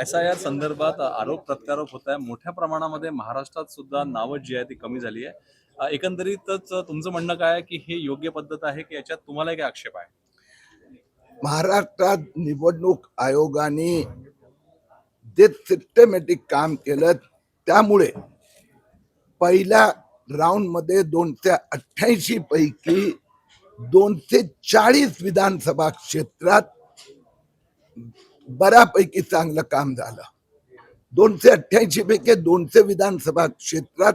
SIR संदर्भात आरोप प्रत्यारोप होत आहे. मोठ्या प्रमाणामध्ये महाराष्ट्रात सुद्धा नावं जी आहे ती कमी झाली आहे. एकंदरीतच तुमचं म्हणणं काय आहे, की ही योग्य पद्धत आहे, की याच्यात तुम्हाला काय आक्षेप आहे? महाराष्ट्रात निवडणूक आयोगाने जे सिस्टमॅटिक काम केलं त्यामुळे पहिल्या राऊंड मध्ये 288 पैकी 240 विधानसभा क्षेत्रात बऱ्यापैकी चांगलं काम झालं. 288 पैकी 200 विधानसभा क्षेत्रात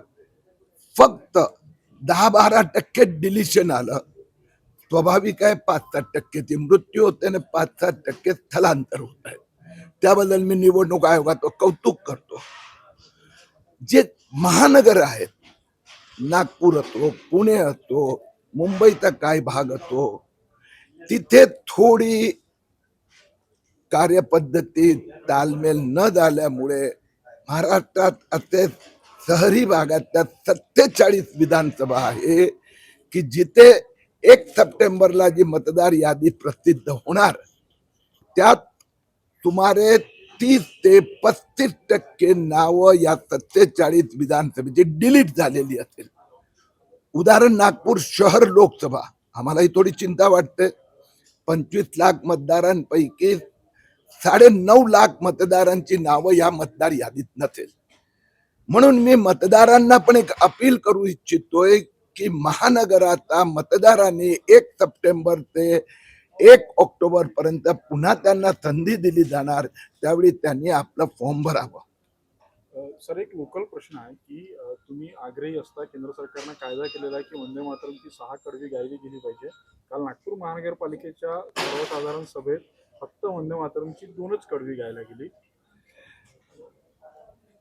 फक्त 10-12% डिलिशन आलं. स्वाभाविक आहे, 5-7% मृत्यू होते आणि 5-7% स्थलांतर होत आहे. त्याबद्दल मी निवडणूक आयोगाचं कौतुक करतो. जे महानगर आहेत, नागपूर असो, पुणे असो, मुंबईचा काही भाग असो, तिथे थोडी कार्यपद्धतीत तालमेल न झाल्यामुळे महाराष्ट्रात असे शहरी भागातल्या 47 विधानसभा आहे की जिथे 1 सप्टेंबरला जी मतदार यादी प्रसिद्ध होणार त्यात सुमारे 30 ते 35% नावं या 47 विधानसभेची डिलीट झालेली असेल. उदाहरण नागपूर शहर लोकसभा, आम्हालाही थोडी चिंता वाटते. 25 लाख मतदारांपैकी 9.5 लाख मतदारांची नावं या मतदार यादीत नसेल. म्हणून मी मतदारांना पण एक अपील करू इच्छितोय की महानगराचा मतदारांनी 1 सप्टेंबर ते 1 ऑक्टोबर पर्यंत पुन्हा त्यांना संधी दिली जाणार, त्यावेळी त्यांनी आपला फॉर्म भरावा. सर, एक लोकल प्रश्न आहे की तुम्ही आग्रही असता, केंद्र सरकारने कायदा केलेला आहे की वंदे मातरमची 6 कडवी गायली गेली पाहिजे. काल नागपूर महानगरपालिकेच्या सर्वसाधारण सभेत फक्त वंदे मातरमची 2च कडवी गायला गेली.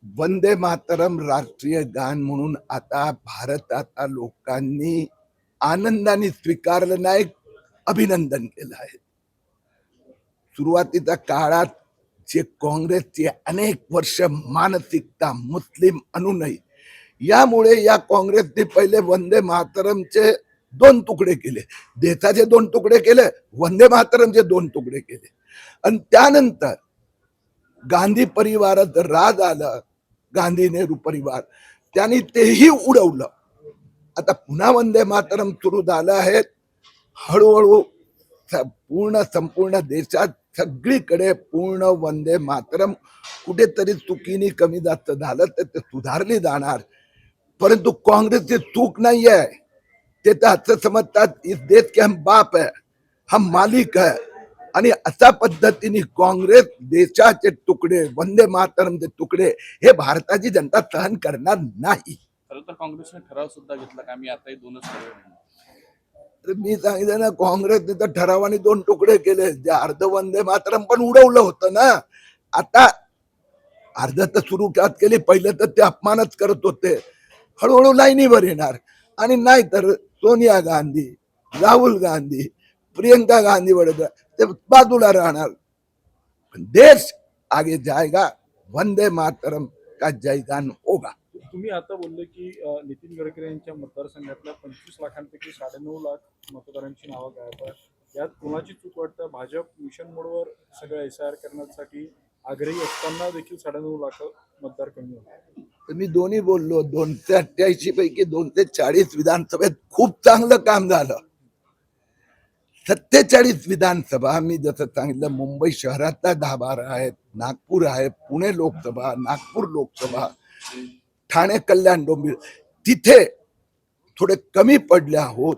वंदे मातरम राष्ट्रीय गान म्हणून आता भारताच्या लोकांनी आनंदाने स्वीकारलं नाही, अभिनंदन केलं आहे. सुरुवातीच्या काळात जे काँग्रेसची अनेक वर्ष मानसिकता मुस्लिम अनुनय, यामुळे या काँग्रेसने पहिले वंदे मातरमचे 2 तुकडे केले, देशाचे 2 तुकडे केले, वंदे मातरमचे 2 तुकडे केले. आणि त्यानंतर गांधी परिवारात राज आलं, गांधी नेहरू परिवार, त्यांनी तेही उडवलं. आता पुन्हा वंदे मातरम सुरू झालं आहे. हळूहळू संपूर्ण देशात सगळीकडे पूर्ण वंदे मातरम, कुठेतरी चुकीने कमी जास्त झालं तर ते सुधारली जाणार. परंतु काँग्रेसची चूक नाही आहे. ते तर असं समजतात इस देश के हम बाप है, हम मालिक है, आणि अशा पद्धतीने काँग्रेस देशाचे तुकडे, वंदे मातरमचे तुकडे हे भारताची जनता सहन करणार नाही. खरं तर काँग्रेसने ठराव सुद्धा घेतला का आम्ही आताही 2च कडवे. मी सांगितलं ना, काँग्रेसने तर ठरावाने 2 तुकडे केले. जे अर्ध वंदे मातरम पण उडवलं होतं ना. आता अर्ध तर सुरू केली, पहिलं तर ते अपमानच करत होते. हळूहळू लाईनीवर येणार, आणि नाही तर सोनिया गांधी, राहुल गांधी, प्रियंका गांधी वगैरे ते बाजूला राहणार. देश आगे जाएगा, वंदे मातरम का जयगान होगा. तुम्ही आता बोलले की नितीन गडकरी यांच्या मतदारसंघातल्या 25 लाखांपैकी 9.5 लाख मतदारांची नावं गायब आहेत. यात कोणाची चूक वाटतं? भाजप मिशन मोडवर सगळं SIR करण्यासाठी आग्रही असताना देखील 9.5 लाख मतदार कमी होते. मी दोन्ही बोललो. 288 पैकी 240 विधानसभेत खूप चांगलं काम झालं. 47 विधानसभा मी जसं सांगितलं, मुंबई शहरातल्या 10-12 आहेत, नागपूर आहे, पुणे लोकसभा, नागपूर लोकसभा, ठाणे, कल्याण, डोंबिवली, तिथे थोडे कमी पडले आहोत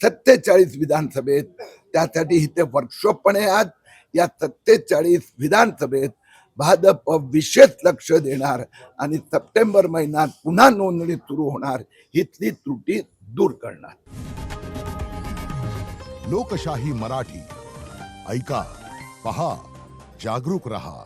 47 विधानसभेत. त्यासाठी इथे वर्कशॉप पण आहे. आज या 47 विधानसभेत भाजप विशेष लक्ष देणार आणि सप्टेंबर महिन्यात पुन्हा नोंदणी सुरू होणार, इथली त्रुटी दूर करणार. लोकशाही मराठी ऐका, पहा, जागरूक रहा.